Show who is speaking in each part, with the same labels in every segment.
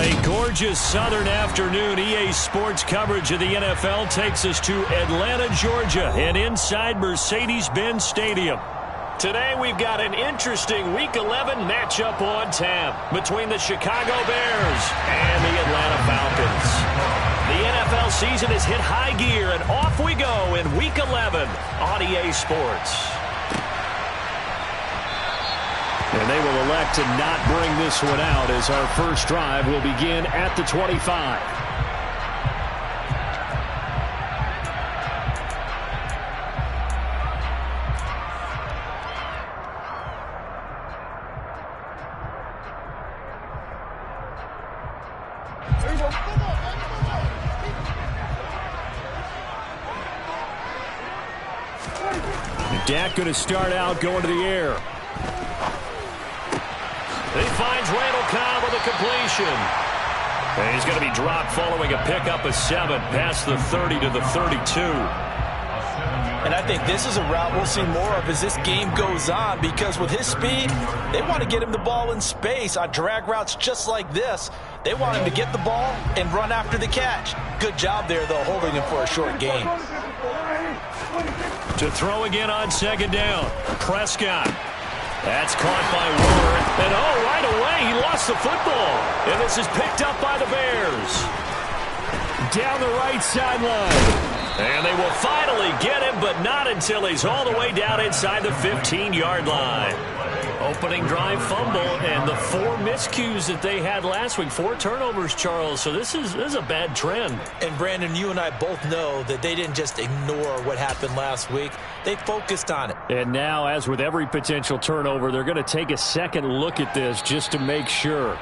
Speaker 1: A gorgeous southern afternoon. EA Sports coverage of the NFL takes us to Atlanta, Georgia, and inside Mercedes-Benz Stadium. Today we've got an interesting Week 11 matchup on tap between the Chicago Bears and the Atlanta Falcons. The NFL season has hit high gear, and off we go in Week 11 on EA Sports. And they will elect to not bring this one out as our first drive will begin at the 25. Dak going to start out going to the air. He finds Randall Cobb with a completion. And he's going to be dropped following a pickup of 7 past the 30 to the 32.
Speaker 2: And I think this is a route we'll see more of as this game goes on, because with his speed, they want to get him the ball in space on drag routes just like this. They want him to get the ball and run after the catch. Good job there, though, holding him for a short gain.
Speaker 1: To throw again on second down, Prescott. That's caught by Waller. And right away, he lost the football. And this is picked up by the Bears. Down the right sideline. And they will finally get him, but not until he's all the way down inside the 15-yard line. Opening drive fumble, and the 4 miscues that they had last week. 4 turnovers, Charles. So this is a bad trend.
Speaker 2: And, Brandon, you and I both know that they didn't just ignore what happened last week. They focused on it.
Speaker 1: And now, as with every potential turnover, they're going to take a second look at this just to make sure.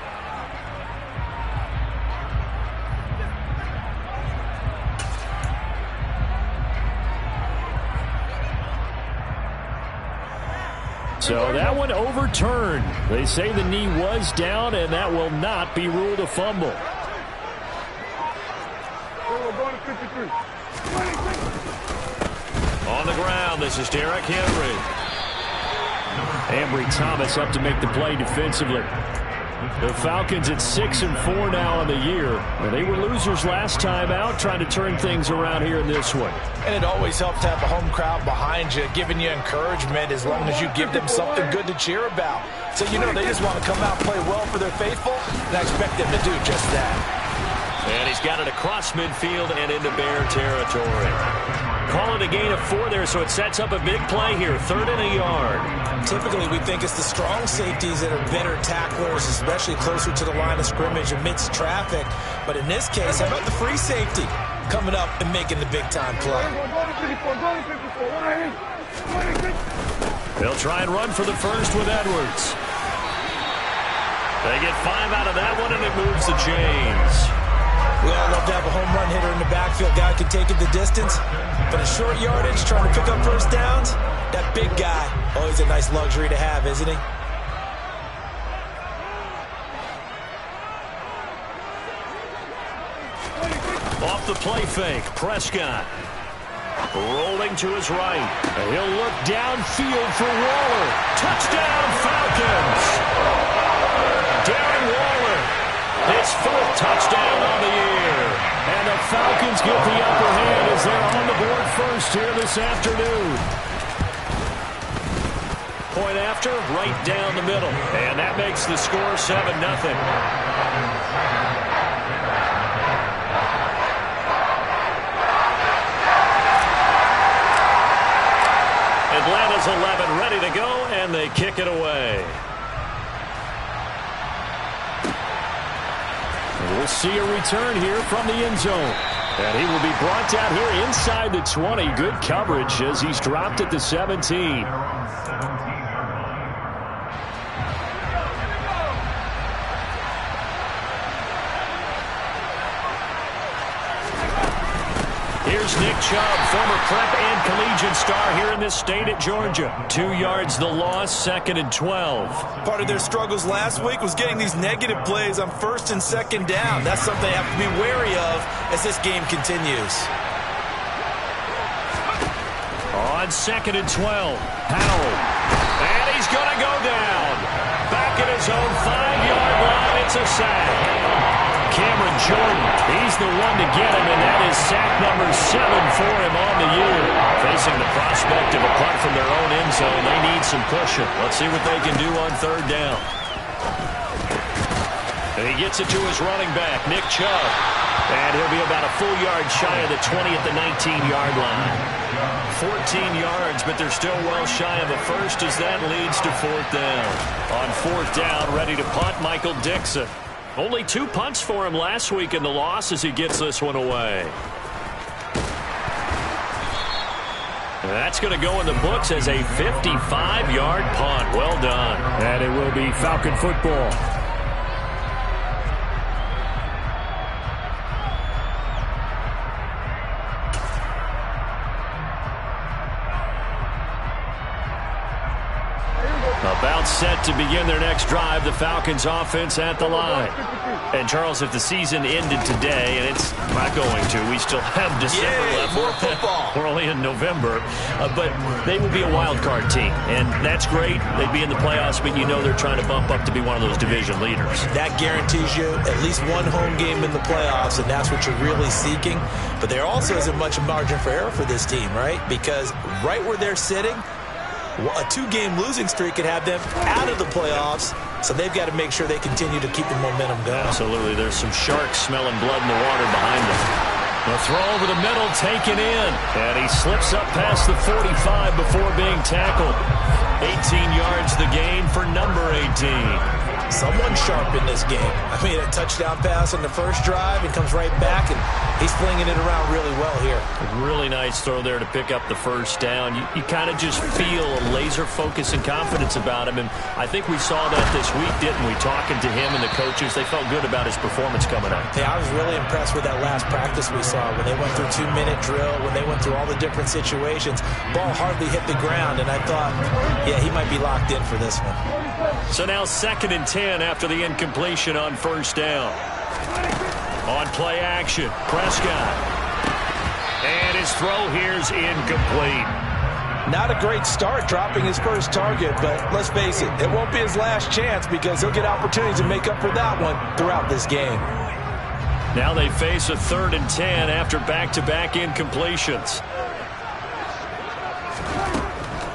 Speaker 1: So that one overturned. They say the knee was down, and that will not be ruled a fumble. On the ground, this is Derrick Henry. Ambry Thomas up to make the play defensively. The Falcons at 6-4 now on the year. And they were losers last time out, trying to turn things around here in this one.
Speaker 2: And it always helps to have a home crowd behind you, giving you encouragement as long as you give them something good to cheer about. So, they just want to come out and play well for their faithful, and I expect them to do just that.
Speaker 1: And he's got it across midfield and into Bear territory. Call it a gain of 4 there, so it sets up a big play here. 3rd and a yard.
Speaker 2: Typically, we think it's the strong safeties that are better tacklers, especially closer to the line of scrimmage amidst traffic. But in this case, how about the free safety coming up and making the big-time play?
Speaker 1: They'll try and run for the first with Edwards. They get 5 out of that one, and it moves the chains.
Speaker 2: We all love to have a home run hitter in the backfield. Guy can take it the distance. But a short yardage, trying to pick up first downs, that big guy, always a nice luxury to have, isn't he?
Speaker 1: Off the play fake, Prescott. Rolling to his right. And he'll look downfield for Waller. Touchdown, Falcons! Darren Waller, his 4th touchdown on the year. And the Falcons get the upper hand as they're on the board first here this afternoon. Point after, right down the middle. And that makes the score 7-0. Atlanta's 11 ready to go, and they kick it away. We'll see a return here from the end zone. And he will be brought down here inside the 20. Good coverage as he's dropped at the 17. Here's Nick Chubb, former prep and collegiate star here in this state at Georgia. 2 yards the loss, 2nd and 12.
Speaker 2: Part of their struggles last week was getting these negative plays on 1st and 2nd down. That's something they have to be wary of as this game continues.
Speaker 1: On 2nd and 12, Howell. And he's going to go down. Back at his own 5-yard line, it's a sack. Cameron Jordan. He's the one to get him, and that is sack number 7 for him on the year. Facing the prospect of a punt from their own end zone, they need some cushion. Let's see what they can do on third down. And he gets it to his running back, Nick Chubb. And he'll be about a full yard shy of the 20 at the 19-yard line. 14 yards, but they're still well shy of a first as that leads to fourth down. On fourth down, ready to punt, Michael Dixon. Only 2 punts for him last week in the loss as he gets this one away. And that's going to go in the books as a 55-yard punt. Well done. And it will be Falcon football. About set to begin their next drive, the Falcons offense at the line. And Charles, if the season ended today, and it's not going to, we still have December left.
Speaker 2: More football.
Speaker 1: We're only in November, but they would be a wild card team, and that's great. They'd be in the playoffs, but you know they're trying to bump up to be one of those division leaders.
Speaker 2: That guarantees you at least one home game in the playoffs, and that's what you're really seeking. But there also isn't much margin for error for this team, right? Because right where they're sitting, a 2-game losing streak could have them out of the playoffs, so they've got to make sure they continue to keep the momentum going.
Speaker 1: Absolutely. There's some sharks smelling blood in the water behind them. The throw over the middle, taken in, and he slips up past the 45 before being tackled. 18 yards the gain for number 18.
Speaker 2: Someone sharp in this game. I mean, a touchdown pass on the first drive and comes right back, and he's flinging it around really well here.
Speaker 1: A really nice throw there to pick up the first down. You kind of just feel a laser focus and confidence about him, and I think we saw that this week, didn't we? Talking to him and the coaches, they felt good about his performance coming up.
Speaker 2: Yeah, I was really impressed with that last practice we saw when they went through 2-minute drill, when they went through all the different situations. Ball hardly hit the ground, and I thought, yeah, he might be locked in for this one.
Speaker 1: So now 2nd and 10 after the incompletion on first down. On play action, Prescott. And his throw here's incomplete.
Speaker 2: Not a great start dropping his first target, but let's face it, it won't be his last chance because he'll get opportunities to make up for that one throughout this game.
Speaker 1: Now they face a 3rd and 10 after back-to-back incompletions.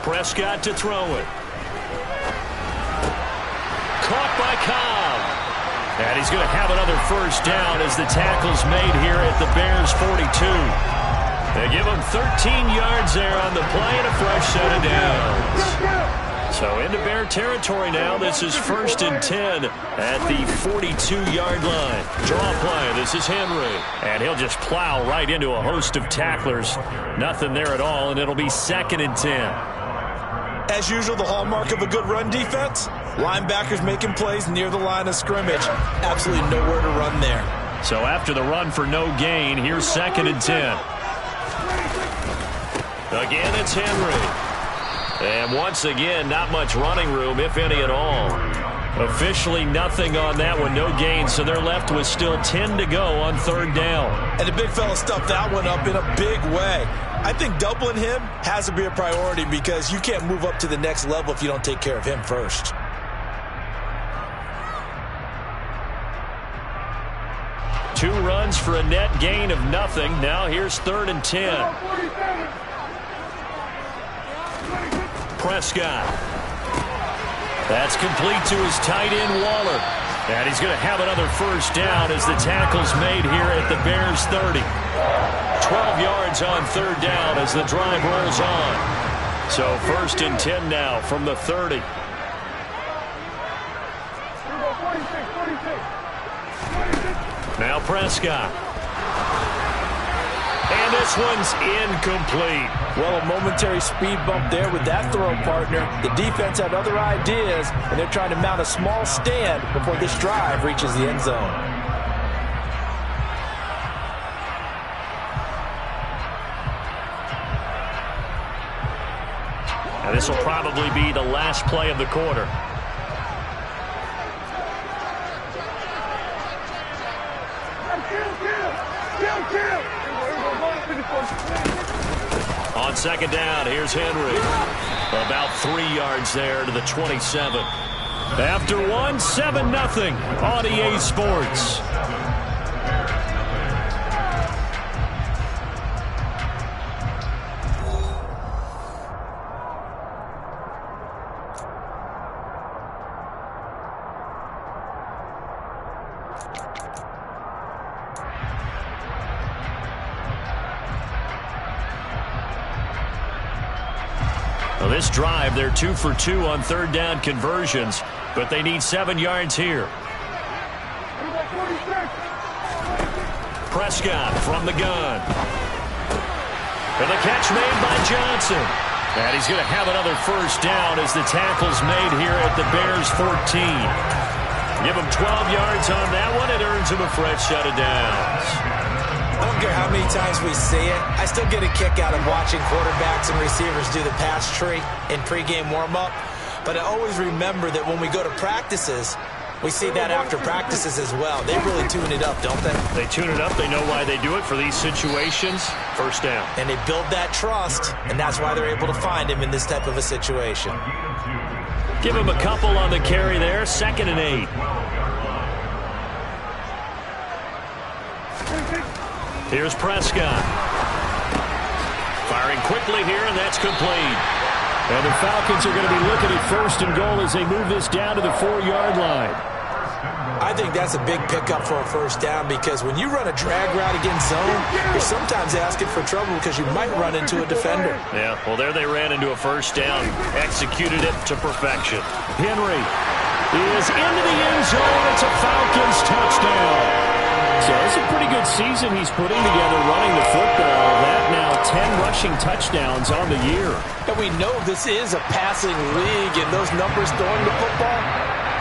Speaker 1: Prescott to throw it. Caught by Cobb. And he's going to have another first down as the tackle's made here at the Bears' 42. They give him 13 yards there on the play and a fresh set of downs. So into Bear territory now. This is 1st and 10 at the 42-yard line. Draw play. This is Henry. And he'll just plow right into a host of tacklers. Nothing there at all, and it'll be 2nd and 10.
Speaker 2: As usual, the hallmark of a good run defense, linebackers making plays near the line of scrimmage. Absolutely nowhere to run there.
Speaker 1: So after the run for no gain, here's 2nd and 10. Again, it's Henry. And once again, not much running room, if any at all. Officially nothing on that one, no gain, so they're left with still 10 to go on 3rd down.
Speaker 2: And the big fella stuffed that one up in a big way. I think doubling him has to be a priority because you can't move up to the next level if you don't take care of him first.
Speaker 1: Two runs for a net gain of nothing. Now here's 3rd and 10. Prescott. That's complete to his tight end, Waller. And he's going to have another first down as the tackle's made here at the Bears' 30. 12 yards on 3rd down as the drive rolls on. So 1st and 10 now from the 30. Now Prescott. And this one's incomplete.
Speaker 2: Well, a momentary speed bump there with that throw, partner. The defense had other ideas, and they're trying to mount a small stand before this drive reaches the end zone.
Speaker 1: And this will probably be the last play of the quarter. On 2nd down, here's Henry. About 3 yards there to the 27. After one, 7-0 on EA Sports. Well, this drive, they're 2 for 2 on third down conversions, but they need 7 yards here. Prescott from the gun. And the catch made by Johnson. And he's going to have another first down as the tackle's made here at the Bears 14. Give him 12 yards on that one. It earns him a fresh set of downs.
Speaker 2: I don't care how many times we see it. I still get a kick out of watching quarterbacks and receivers do the pass tree in pregame warm-up. But I always remember that when we go to practices, we see that after practices as well. They really tune it up, don't they?
Speaker 1: They tune it up. They know why they do it for these situations. First down.
Speaker 2: And they build that trust, and that's why they're able to find him in this type of a situation.
Speaker 1: Give him a couple on the carry there. 2nd and 8. Here's Prescott. Firing quickly here, and that's complete. And the Falcons are going to be looking at 1st and goal as they move this down to the 4-yard line.
Speaker 2: I think that's a big pickup for a first down because when you run a drag route against zone, you're sometimes asking for trouble because you might run into a defender.
Speaker 1: Yeah, well, there they ran into a first down, executed it to perfection. Henry is into the end zone. It's a Falcons touchdown. So it's a pretty good season he's putting together running the football. That now 10 rushing touchdowns on the year.
Speaker 2: And we know this is a passing league, and those numbers throwing the football,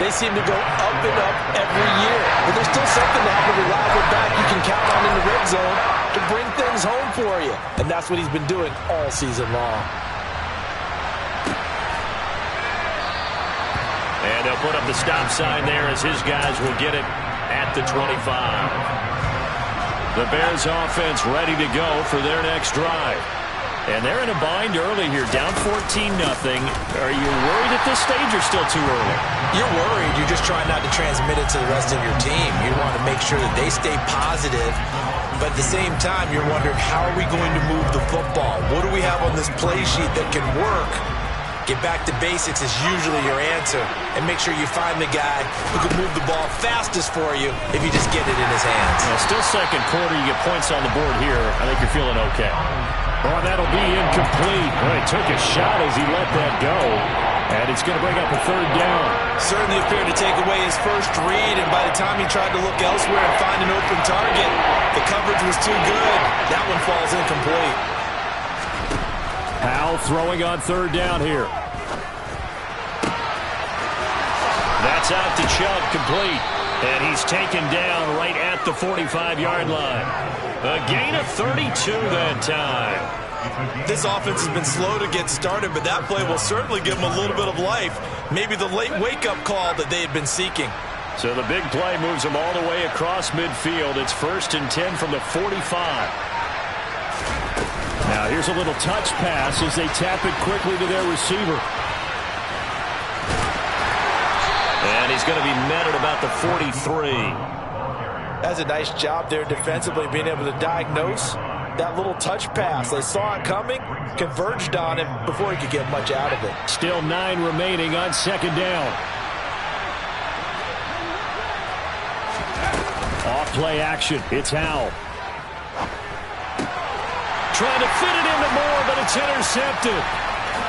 Speaker 2: they seem to go up and up every year. But there's still something to have a reliable back you can count on in the red zone to bring things home for you. And that's what he's been doing all season long.
Speaker 1: And they'll put up the stop sign there as his guys will get it at the 25. The Bears offense ready to go for their next drive. And they're in a bind early here, down 14-0. Are you worried at this stage or still too early?
Speaker 2: You're worried. You're just trying not to transmit it to the rest of your team. You want to make sure that they stay positive. But at the same time, you're wondering, how are we going to move the football? What do we have on this play sheet that can work? Get back to basics is usually your answer. And make sure you find the guy who can move the ball fastest for you if you just get it in his hands.
Speaker 1: Well, still second quarter. You get points on the board here. I think you're feeling okay. Oh, that'll be incomplete. Well, he took a shot as he let that go. And it's going to bring up a 3rd down.
Speaker 2: Certainly appeared to take away his first read, and by the time he tried to look elsewhere and find an open target, the coverage was too good. That one falls incomplete.
Speaker 1: Powell throwing on 3rd down here. That's out to Chubb, complete. And he's taken down right at the 45-yard line. A gain of 32 that time.
Speaker 2: This offense has been slow to get started, but that play will certainly give them a little bit of life. Maybe the late wake-up call that they had been seeking.
Speaker 1: So the big play moves them all the way across midfield. It's 1st and 10 from the 45. Now here's a little touch pass as they tap it quickly to their receiver. And he's going to be met at about the 43.
Speaker 2: That's a nice job there defensively, being able to diagnose that little touch pass. They saw it coming, converged on him before he could get much out of it.
Speaker 1: Still 9 remaining on 2nd down. Off play action. It's Howell. Trying to fit it into Moore, but it's intercepted.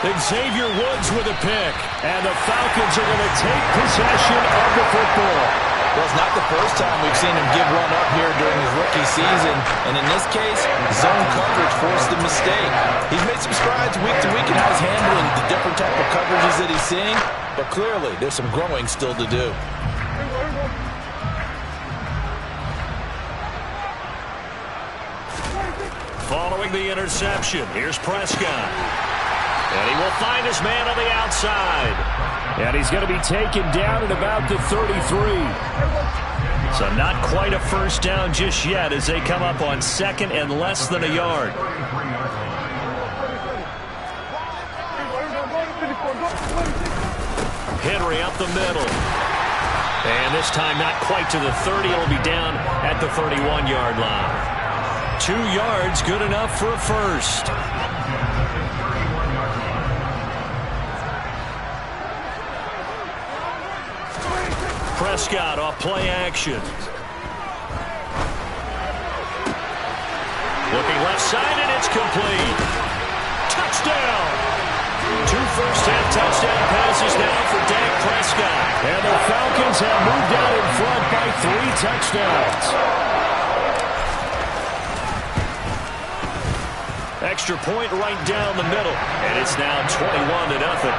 Speaker 1: Xavier Woods with a pick. And the Falcons are going to take possession of the football.
Speaker 2: Well, it's not the first time we've seen him give one up here during his rookie season. And in this case, zone coverage forced the mistake. He's made some strides week to week in how he's handling the different type of coverages that he's seeing. But clearly, there's some growing still to do.
Speaker 1: Following the interception, here's Prescott. And he will find his man on the outside. And he's going to be taken down at about the 33. So not quite a first down just yet as they come up on 2nd and less than a yard. Henry up the middle. And this time not quite to the 30. It'll be down at the 31-yard line. 2 yards, good enough for a first. Prescott off play action. Looking left side, and it's complete. Touchdown! Two first-half touchdown passes now for Dak Prescott. And the Falcons have moved out in front by 3 touchdowns. Extra point right down the middle. And it's now 21-0.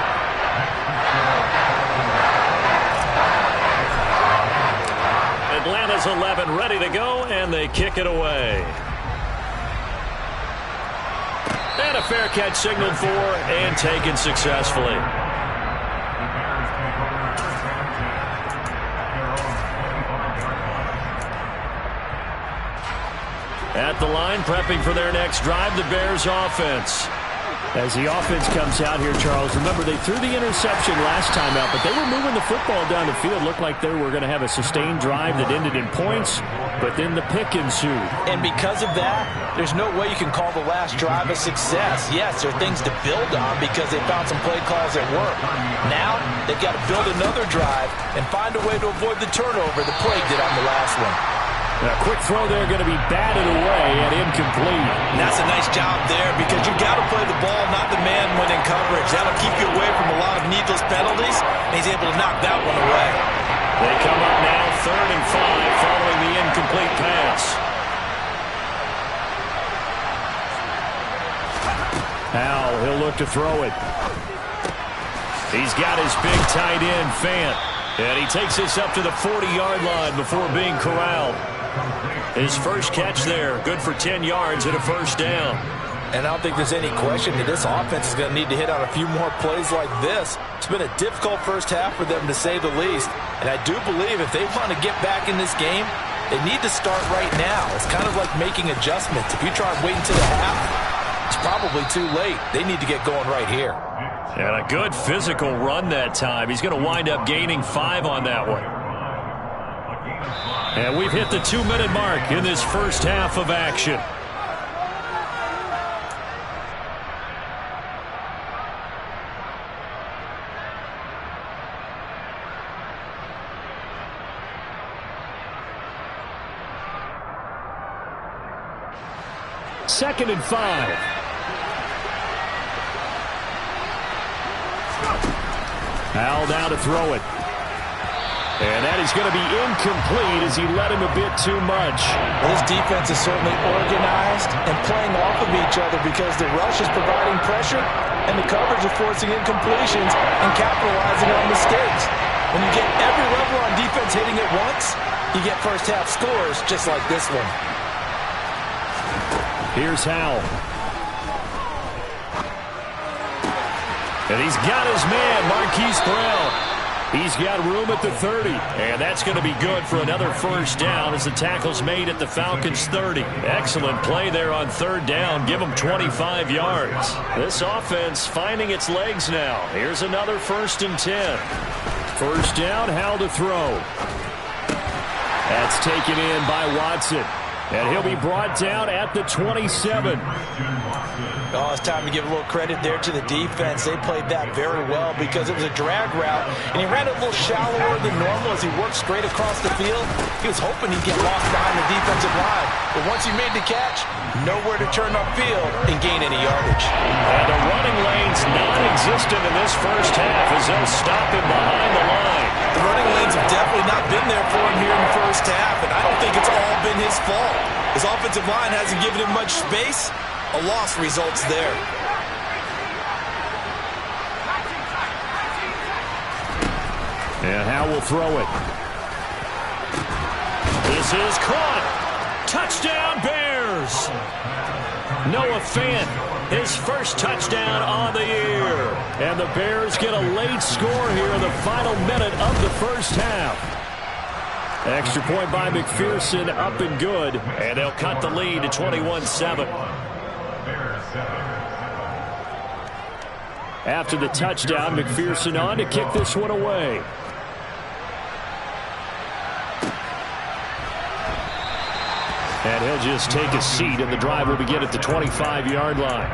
Speaker 1: Atlanta's 11 ready to go, and they kick it away. And a fair catch signaled for and taken successfully. At the line, prepping for their next drive, the Bears offense. As the offense comes out here, Charles, remember they threw the interception last time out, but they were moving the football down the field. Looked like they were going to have a sustained drive that ended in points, but then the pick ensued.
Speaker 2: And because of that, there's no way you can call the last drive a success. Yes, there are things to build on because they found some play calls that work. Now, they've got to build another drive and find a way to avoid the turnover the plague did on the last one.
Speaker 1: A quick throw there going to be batted away and incomplete.
Speaker 2: And that's a nice job there because you got to play the ball, not the man when in coverage. That'll keep you away from a lot of needless penalties, and he's able to knock that one away.
Speaker 1: They come up now 3rd and 5 following the incomplete pass. Howell, he'll look to throw it. He's got his big tight end, Fant. And he takes this up to the 40-yard line before being corralled. His first catch there, good for 10 yards and a first down.
Speaker 2: And I don't think there's any question that this offense is going to need to hit on a few more plays like this. It's been a difficult first half for them, to say the least. And I do believe if they want to get back in this game, they need to start right now. It's kind of like making adjustments. If you try and wait until the half, it's probably too late. They need to get going right here.
Speaker 1: And a good physical run that time. He's going to wind up gaining 5 on that one. And we've hit the 2-minute mark in this first half of action. Second and 5. Howell now to throw it. And that is going to be incomplete as he led him a bit too much.
Speaker 2: Well, this defense is certainly organized and playing off of each other because the rush is providing pressure and the coverage is forcing incompletions and capitalizing on mistakes. When you get every level on defense hitting it once, you get first half scores just like this one.
Speaker 1: Here's Howell. And he's got his man, Marquise Brown. He's got room at the 30. And that's going to be good for another first down as the tackle's made at the Falcons' 30. Excellent play there on 3rd down. Give them 25 yards. This offense finding its legs now. Here's another 1st and 10. First down, Howell to throw. That's taken in by Watson. And he'll be brought down at the 27.
Speaker 2: Oh, it's time to give a little credit there to the defense. They played that very well because it was a drag route, and he ran it a little shallower than normal as he worked straight across the field. He was hoping he'd get lost behind the defensive line, but once he made the catch, nowhere to turn upfield and gain any yardage.
Speaker 1: And the running lane's non-existent in this first half as they'll stop him behind the line.
Speaker 2: The running lanes have definitely not been there for him here in the first half, and I don't think it's all been his fault. His offensive line hasn't given him much space. A loss results there.
Speaker 1: And Howell will throw it. This is caught. Touchdown, Bears. Noah Fant, his first touchdown on the year. And the Bears get a late score here in the final minute of the first half. Extra point by McPherson, up and good. And they'll cut the lead to 21-7. After the touchdown, McPherson on to kick this one away. And he'll just take a seat, and the drive will begin at the 25-yard line.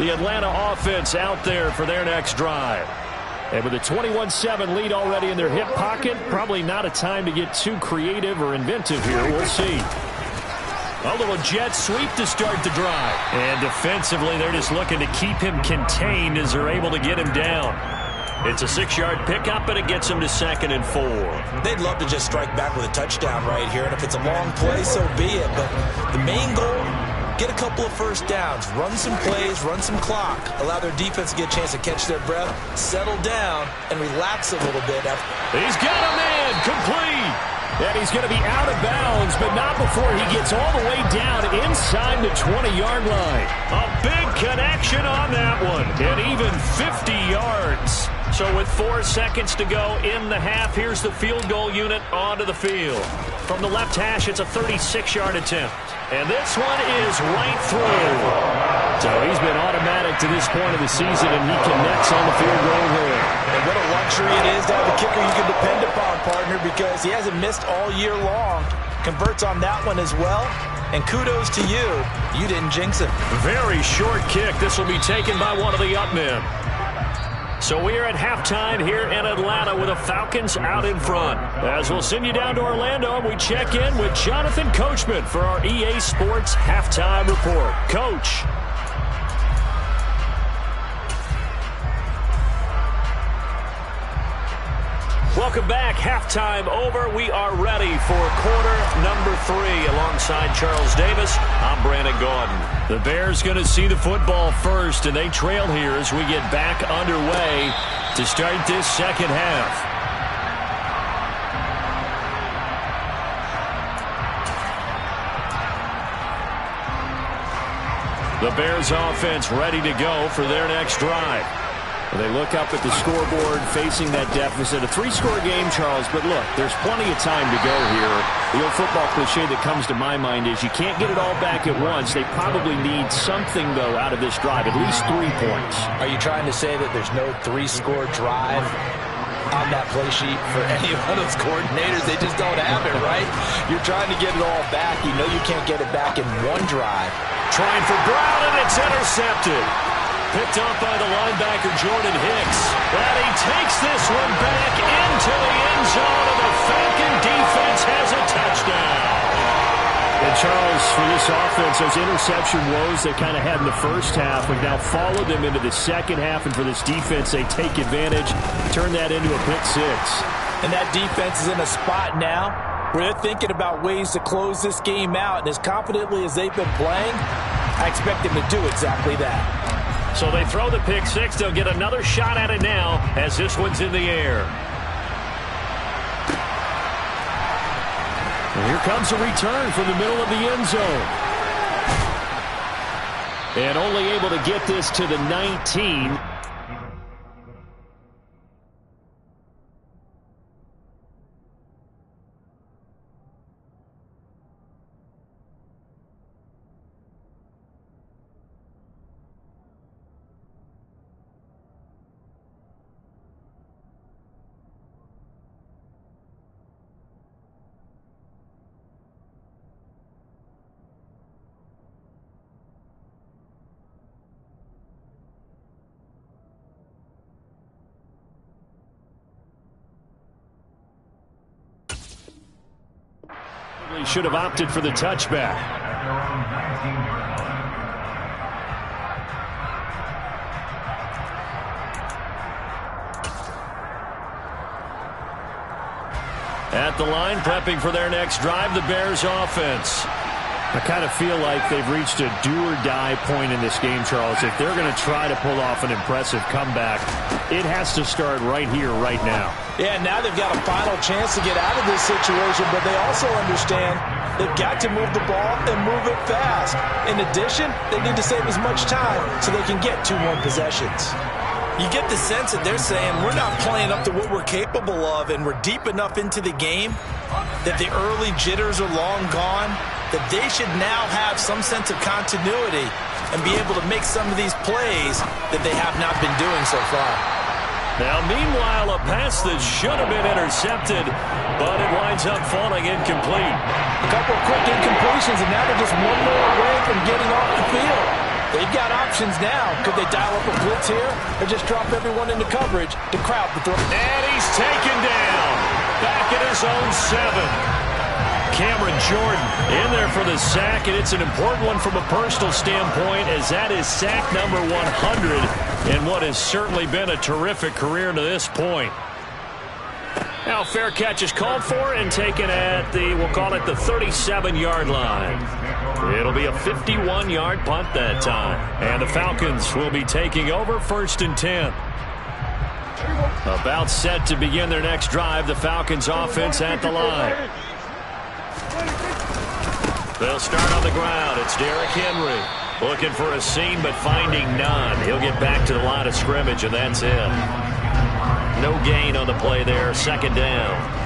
Speaker 1: The Atlanta offense out there for their next drive. And with a 21-7 lead already in their hip pocket, probably not a time to get too creative or inventive here. We'll see. A little jet sweep to start the drive. And defensively, they're just looking to keep him contained as they're able to get him down. It's a 6-yard pickup, and it gets him to 2nd and 4.
Speaker 2: They'd love to just strike back with a touchdown right here, and if it's a long play, so be it. But the main goal, get a couple of first downs, run some plays, run some clock, allow their defense to get a chance to catch their breath, settle down, and relax a little bit.
Speaker 1: He's got a man, complete. And he's going to be out of bounds, but not before he gets all the way down inside the 20-yard line. A big connection on that one, and even 50 yards. So with 4 seconds to go in the half, here's the field goal unit onto the field. From the left hash, it's a 36-yard attempt. And this one is right through. So he's been automatic to this point of the season, and he connects on the field goal there.
Speaker 2: And what a luxury it is to have a kicker you can depend upon, partner, because he hasn't missed all year long. Converts on that one as well. And kudos to you. You didn't jinx him.
Speaker 1: Very short kick. This will be taken by one of the up men. So we are at halftime here in Atlanta with the Falcons out in front. As we'll send you down to Orlando, and we check in with Jonathan Coachman for our EA Sports Halftime Report. Coach. Welcome back. Halftime over. We are ready for quarter number 3. Alongside Charles Davis, I'm Brandon Gaudin. The Bears going to see the football first, and they trail here as we get back underway to start this second half. The Bears offense ready to go for their next drive. They look up at the scoreboard facing that deficit. A 3-score game, Charles, but look, there's plenty of time to go here. The old football cliche that comes to my mind is you can't get it all back at once. They probably need something, though, out of this drive, at least 3 points.
Speaker 2: Are you trying to say that there's no 3-score drive on that play sheet for any one of those coordinators? They just don't have it, right? You're trying to get it all back. You know you can't get it back in one drive.
Speaker 1: Trying for Brown, and it's intercepted. Picked up by the linebacker, Jordan Hicks. And he takes this one back into the end zone, and the Falcon defense has a touchdown. And Charles, for this offense, those interception woes they kind of had in the first half have now followed them into the second half, and for this defense, they take advantage, turn that into a pick 6.
Speaker 2: And that defense is in a spot now where they're thinking about ways to close this game out, and as confidently as they've been playing, I expect them to do exactly that.
Speaker 1: So they throw the pick 6. They'll get another shot at it now as this one's in the air. And here comes a return from the middle of the end zone. And only able to get this to the 19. Should have opted for the touchback. At the line, prepping for their next drive, the Bears offense. I kind of feel like they've reached a do-or-die point in this game, Charles. If they're going to try to pull off an impressive comeback, it has to start right here, right now.
Speaker 2: Yeah, now they've got a final chance to get out of this situation, but they also understand they've got to move the ball and move it fast. In addition, they need to save as much time so they can get 2 more possessions. You get the sense that they're saying we're not playing up to what we're capable of, and we're deep enough into the game that the early jitters are long gone, that they should now have some sense of continuity and be able to make some of these plays that they have not been doing so far.
Speaker 1: Now, meanwhile, a pass that should have been intercepted, but it winds up falling incomplete.
Speaker 2: A couple of quick incompletions, and now they're just one more away from getting off the field. They've got options options now. Could they dial up a blitz here or just drop everyone into coverage to crowd the throw?
Speaker 1: And he's taken down. Back at his own 7. Cameron Jordan in there for the sack, and it's an important one from a personal standpoint, as that is sack number 100 in what has certainly been a terrific career to this point. Now fair catch is called for and taken at the, we'll call it the 37-yard line. It'll be a 51-yard punt that time. And the Falcons will be taking over 1st and 10. About set to begin their next drive, the Falcons offense at the line. They'll start on the ground. It's Derrick Henry looking for a seam but finding none. He'll get back to the line of scrimmage, and that's it. No gain on the play there. 2nd down.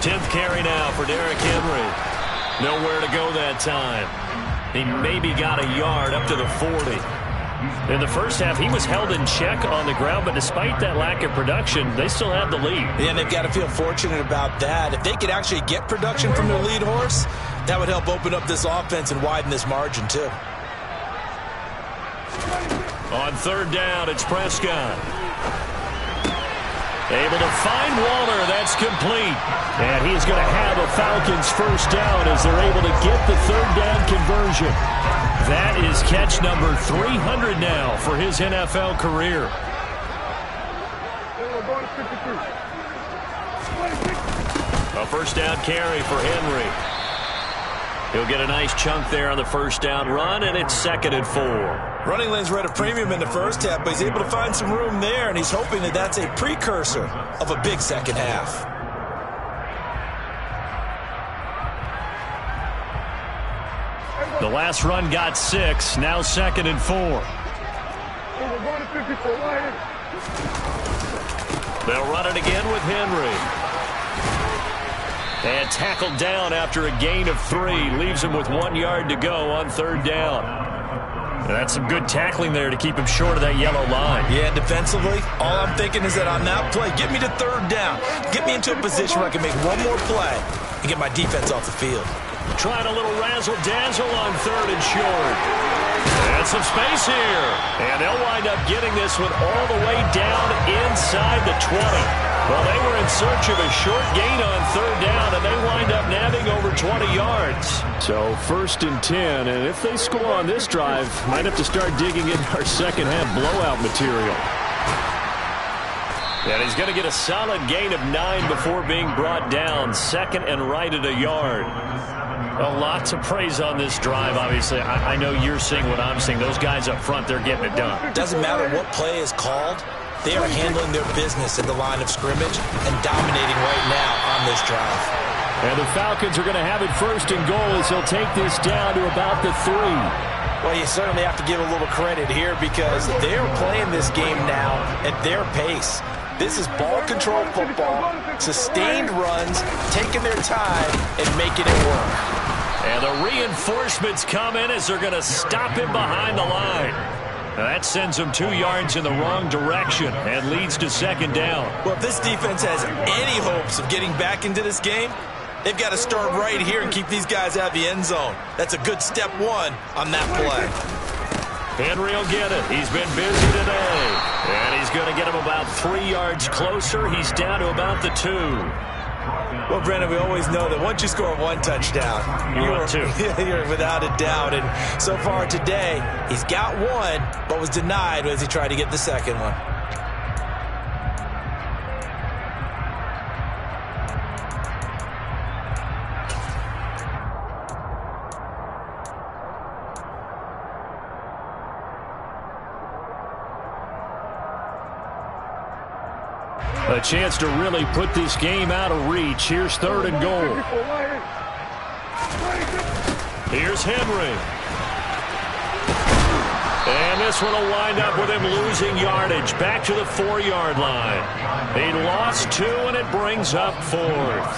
Speaker 1: Tenth carry now for Derrick Henry. Nowhere to go that time. He maybe got a yard up to the 40. In the first half, he was held in check on the ground, but despite that lack of production, they still had the lead.
Speaker 2: Yeah, and they've got to feel fortunate about that. If they could actually get production from their lead horse, that would help open up this offense and widen this margin, too.
Speaker 1: On 3rd down, it's Prescott. Able to find Waller. That's complete. And he's going to have a Falcons 1st down as they're able to get the 3rd down conversion. That is catch number 300 now for his NFL career. A 1st down carry for Henry. He'll get a nice chunk there on the 1st down run, and it's 2nd and 4.
Speaker 2: Running lanes were at a premium in the first half, but he's able to find some room there, and he's hoping that that's a precursor of a big second half.
Speaker 1: The last run got 6, now 2nd and 4. They'll run it again with Henry. And tackled down after a gain of 3. Leaves him with 1 yard to go on 3rd down. And that's some good tackling there to keep him short of that yellow line.
Speaker 2: Yeah, defensively, all I'm thinking is that on that play, get me to 3rd down. Get me into a position where I can make one more play and get my defense off the field.
Speaker 1: Trying a little razzle-dazzle on 3rd and short. And some space here. And they'll wind up getting this one all the way down inside the 20. Well, they were in search of a short gain on 3rd down, and they wind up nabbing over 20 yards. So 1st and 10, and if they score on this drive, might have to start digging in our second half blowout material. And he's going to get a solid gain of 9 before being brought down. 2nd and right at a yard. A lot to praise on this drive, obviously. I know you're seeing what I'm seeing. Those guys up front, they're getting it done.
Speaker 2: Doesn't matter what play is called. They are handling their business at the line of scrimmage and dominating right now on this drive.
Speaker 1: And the Falcons are going to have it 1st and goal as they'll take this down to about the 3.
Speaker 2: Well, you certainly have to give a little credit here because they're playing this game now at their pace. This is ball control football, sustained runs, taking their time and making it work.
Speaker 1: And the reinforcements come in as they're going to stop him behind the line. Now that sends him 2 yards in the wrong direction and leads to 2nd down.
Speaker 2: Well, if this defense has any hopes of getting back into this game, they've got to start right here and keep these guys out of the end zone. That's a good step 1 on that play.
Speaker 1: Henry will get it. He's been busy today. And he's going to get him about 3 yards closer. He's down to about the 2.
Speaker 2: Well, Brendan, we always know that once you score 1 touchdown, you're without a doubt. And so far today, he's got 1, but was denied as he tried to get the 2nd one.
Speaker 1: A chance to really put this game out of reach. Here's 3rd and goal. Here's Henry. And this one will wind up with him losing yardage. Back to the 4-yard line. He lost 2, and it brings up 4th.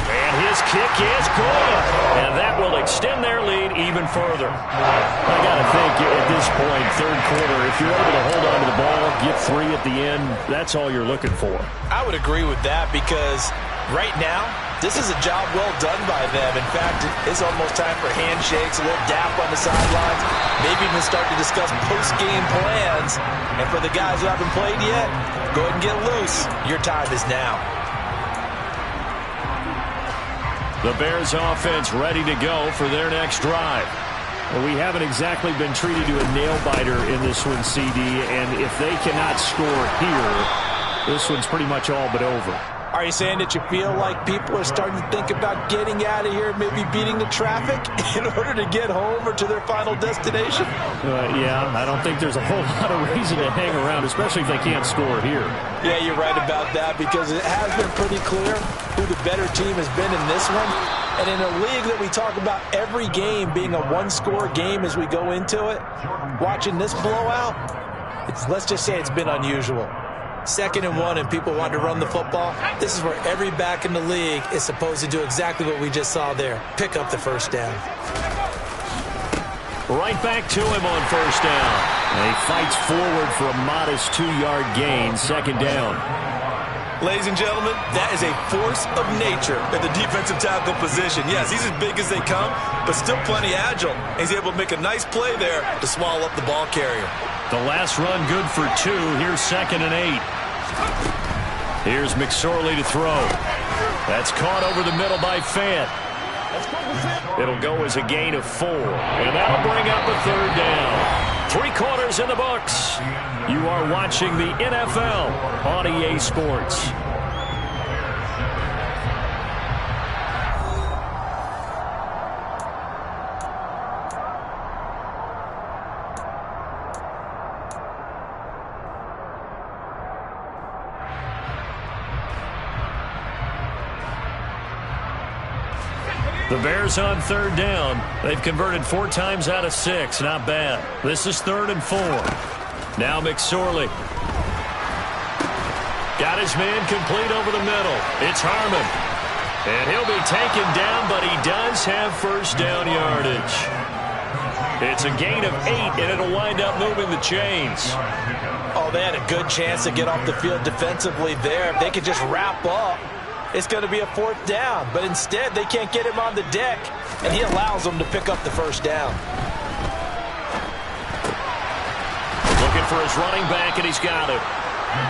Speaker 1: And his kick is good. And that will extend their lead it even further. I got to think at this point, third quarter, if you're able to hold on to the ball, get 3 at the end, that's all you're looking for.
Speaker 2: I would agree with that because right now, this is a job well done by them. In fact, it's almost time for handshakes, a little dap on the sidelines, maybe even start to discuss post-game plans. And for the guys who haven't played yet, go ahead and get loose. Your time is now.
Speaker 1: The Bears offense ready to go for their next drive. Well, we haven't exactly been treated to a nail-biter in this one, CD, and if they cannot score here, this one's pretty much all but over.
Speaker 2: Are you saying that you feel like people are starting to think about getting out of here, maybe beating the traffic in order to get home or to their final destination?
Speaker 1: Yeah, I don't think there's a whole lot of reason to hang around, especially if they can't score here.
Speaker 2: Yeah, you're right about that because it has been pretty clear who the better team has been in this one. And in a league that we talk about every game being a one-score game as we go into it, watching this blowout, let's just say it's been unusual. 2nd and 1 and people want to run the football. This is where every back in the league is supposed to do exactly what we just saw there. Pick up the first down.
Speaker 1: Right back to him on first down. And he fights forward for a modest 2-yard gain, 2nd down.
Speaker 2: Ladies and gentlemen, that is a force of nature at the defensive tackle position. Yes, he's as big as they come, but still plenty agile. He's able to make a nice play there to swallow up the ball carrier.
Speaker 1: The last run good for 2. Here's 2nd and 8. Here's McSorley to throw. That's caught over the middle by Fant. It'll go as a gain of 4. And that'll bring up a 3rd down. 3 quarters in the books. You are watching the NFL on EA Sports. The Bears on 3rd down. They've converted 4 times out of 6. Not bad. This is 3rd and 4. Now McSorley. Got his man complete over the middle. It's Harmon. And he'll be taken down, but he does have first down yardage. It's a gain of 8, and it'll wind up moving the chains.
Speaker 2: Oh, they had a good chance to get off the field defensively there. If they could just wrap up, it's going to be a 4th down. But instead, they can't get him on the deck, and he allows them to pick up the first down.
Speaker 1: Looking for his running back, and he's got it.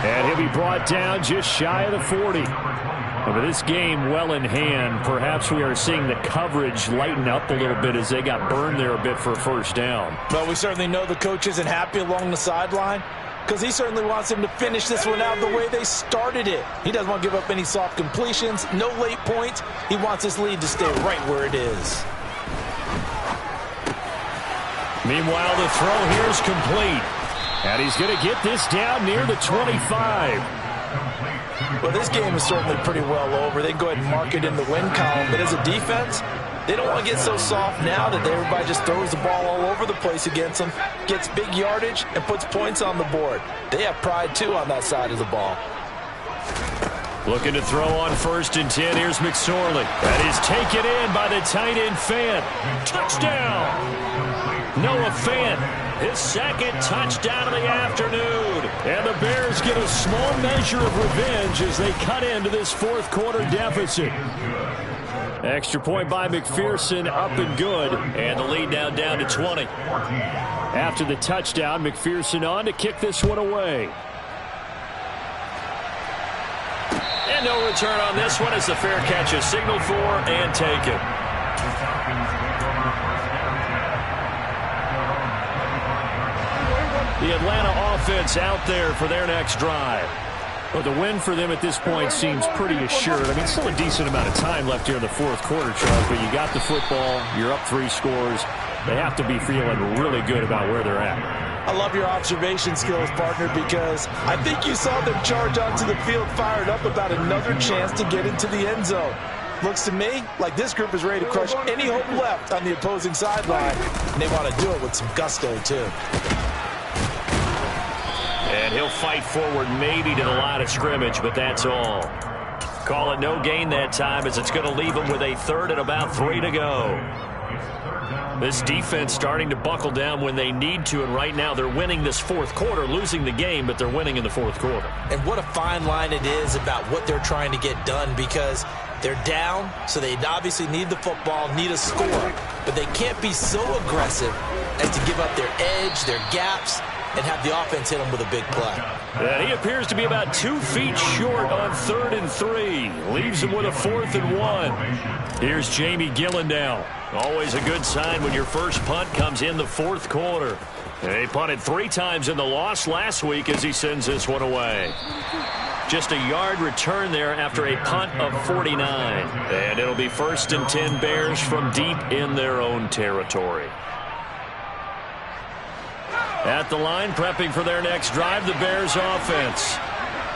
Speaker 1: And he'll be brought down just shy of the 40. But this game well in hand, perhaps we are seeing the coverage lighten up a little bit as they got burned there a bit for a first down.
Speaker 2: Well, we certainly know the coach isn't happy along the sideline because he certainly wants them to finish this one out the way they started it. He doesn't want to give up any soft completions, no late points. He wants this lead to stay right where it is.
Speaker 1: Meanwhile, the throw here is complete. And he's going to get this down near the 25.
Speaker 2: Well, this game is certainly pretty well over. They can go ahead and mark it in the win column. But as a defense, they don't want to get so soft now that everybody just throws the ball all over the place against them, gets big yardage, and puts points on the board. They have pride, too, on that side of the ball.
Speaker 1: Looking to throw on 1st and 10. Here's McSorley. That is taken in by the tight end Fant. Touchdown! Noah Fant. His 2nd touchdown of the afternoon. And the Bears get a small measure of revenge as they cut into this 4th quarter deficit. Extra point by McPherson, up and good. And the lead now down to 20. After the touchdown, McPherson on to kick this one away. And no return on this one as the fair catch is signaled for and taken. The Atlanta offense out there for their next drive. Well, the win for them at this point seems pretty assured. I mean, still a decent amount of time left here in the 4th quarter, Charles, but you got the football, you're up 3 scores. They have to be feeling really good about where they're at.
Speaker 2: I love your observation skills, partner, because I think you saw them charge onto the field fired up about another chance to get into the end zone. Looks to me like this group is ready to crush any hope left on the opposing sideline, and they want to do it with some gusto, too.
Speaker 1: And he'll fight forward maybe to the line of scrimmage, but that's all. Call it no gain that time as it's going to leave him with a 3rd and about 3 to go. This defense starting to buckle down when they need to, and right now they're winning this fourth quarter, losing the game, but they're winning in the fourth quarter.
Speaker 2: And what a fine line it is about what they're trying to get done, because they're down, so they obviously need the football, need a score, but they can't be so aggressive as to give up their edge, their gaps, and have the offense hit them with a big play.
Speaker 1: And he appears to be about 2 feet short on 3rd and 3. Leaves him with a 4th and 1. Here's Jamie Gillen now. Always a good sign when your first punt comes in the fourth quarter. And he punted 3 times in the loss last week as he sends this one away. Just a yard return there after a punt of 49. And it'll be 1st and 10 Bears from deep in their own territory. At the line, prepping for their next drive, the Bears offense.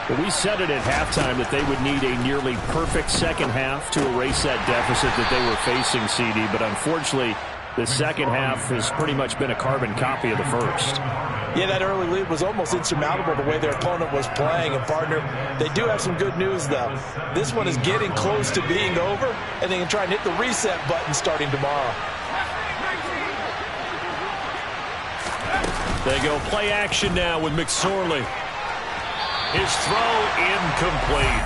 Speaker 3: Well, we said it at halftime that they would need a nearly perfect second half to erase that deficit that they were facing, CD. But unfortunately, the second half has pretty much been a carbon copy of the first.
Speaker 2: Yeah, that early lead was almost insurmountable the way their opponent was playing. And, partner, they do have some good news, though. This one is getting close to being over, and they can try and hit the reset button starting tomorrow.
Speaker 1: They go play action now with McSorley. His throw incomplete.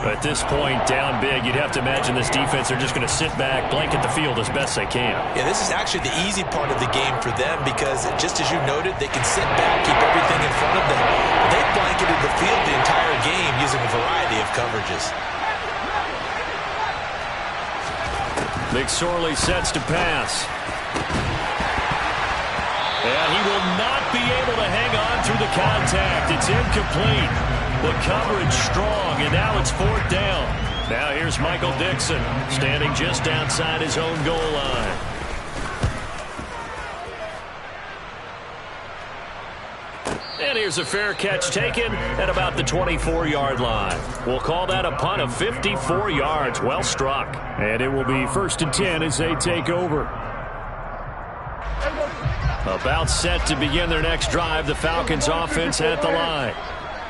Speaker 1: At this point, down big, you'd have to imagine this defense, they're just going to sit back, blanket the field as best they can.
Speaker 2: Yeah, this is actually the easy part of the game for them because, just as you noted, they can sit back, keep everything in front of them. They've blanketed the field the entire game using a variety of coverages.
Speaker 1: McSorley sets to pass. And he will not be able to hang on through the contact. It's incomplete. The coverage strong, and now it's 4th down. Now here's Michael Dixon, standing just outside his own goal line. And here's a fair catch taken at about the 24-yard line. We'll call that a punt of 54 yards. Well struck.
Speaker 3: And it will be 1st and 10 as they take over.
Speaker 1: About set to begin their next drive, the Falcons offense at the line.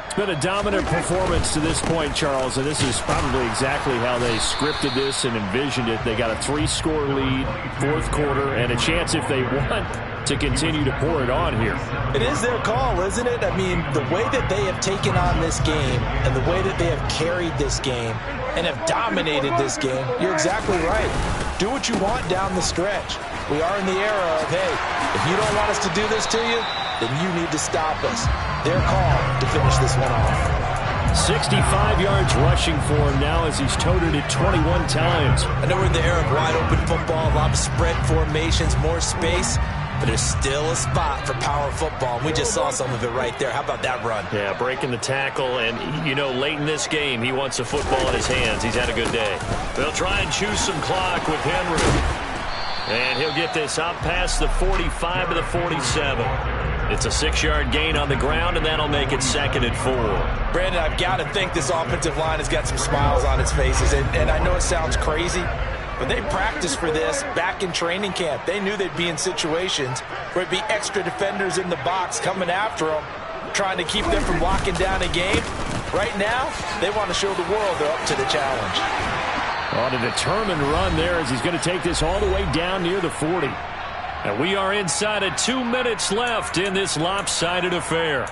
Speaker 3: It's been a dominant performance to this point, Charles, and this is probably exactly how they scripted this and envisioned it. They got a 3-score lead, fourth quarter, and a chance if they want to continue to pour it on here.
Speaker 2: It is their call, isn't it? I mean, the way that they have taken on this game and the way that they have carried this game and have dominated this game, you're exactly right. Do what you want down the stretch. We are in the era of, hey, if you don't want us to do this to you, then you need to stop us. Their call to finish this one off.
Speaker 3: 65 yards rushing for him now as he's toted it 21 times.
Speaker 2: I know we're in the era of wide-open football, a lot of spread formations, more space, but there's still a spot for power football, and we just saw some of it right there. How about that run?
Speaker 1: Yeah, breaking the tackle, and, you know, late in this game, he wants the football in his hands. He's had a good day. They'll try and choose some clock with Henry. And he'll get this up past the 45 to the 47. It's a 6-yard gain on the ground, and that'll make it 2nd and 4.
Speaker 2: Brandon, I've got to think this offensive line has got some smiles on its faces. And I know it sounds crazy, but they practiced for this back in training camp. They knew they'd be in situations where it'd be extra defenders in the box coming after them, trying to keep them from locking down a game. Right now, they want to show the world they're up to the challenge.
Speaker 3: On a determined run there as he's going to take this all the way down near the 40.
Speaker 1: And we are inside of 2 minutes left in this lopsided affair.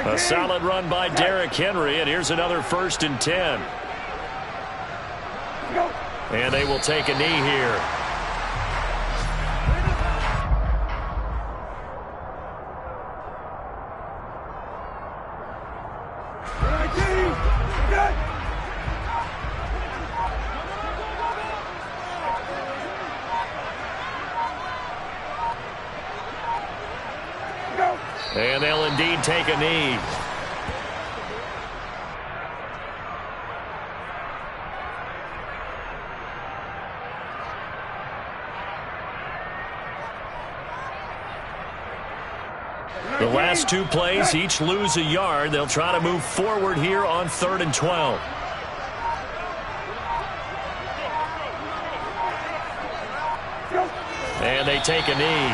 Speaker 1: A solid run by Derrick Henry, and here's another 1st and 10. And they will take a knee here. And they'll indeed take a knee. The last 2 plays each lose a yard. They'll try to move forward here on 3rd and 12. And they take a knee.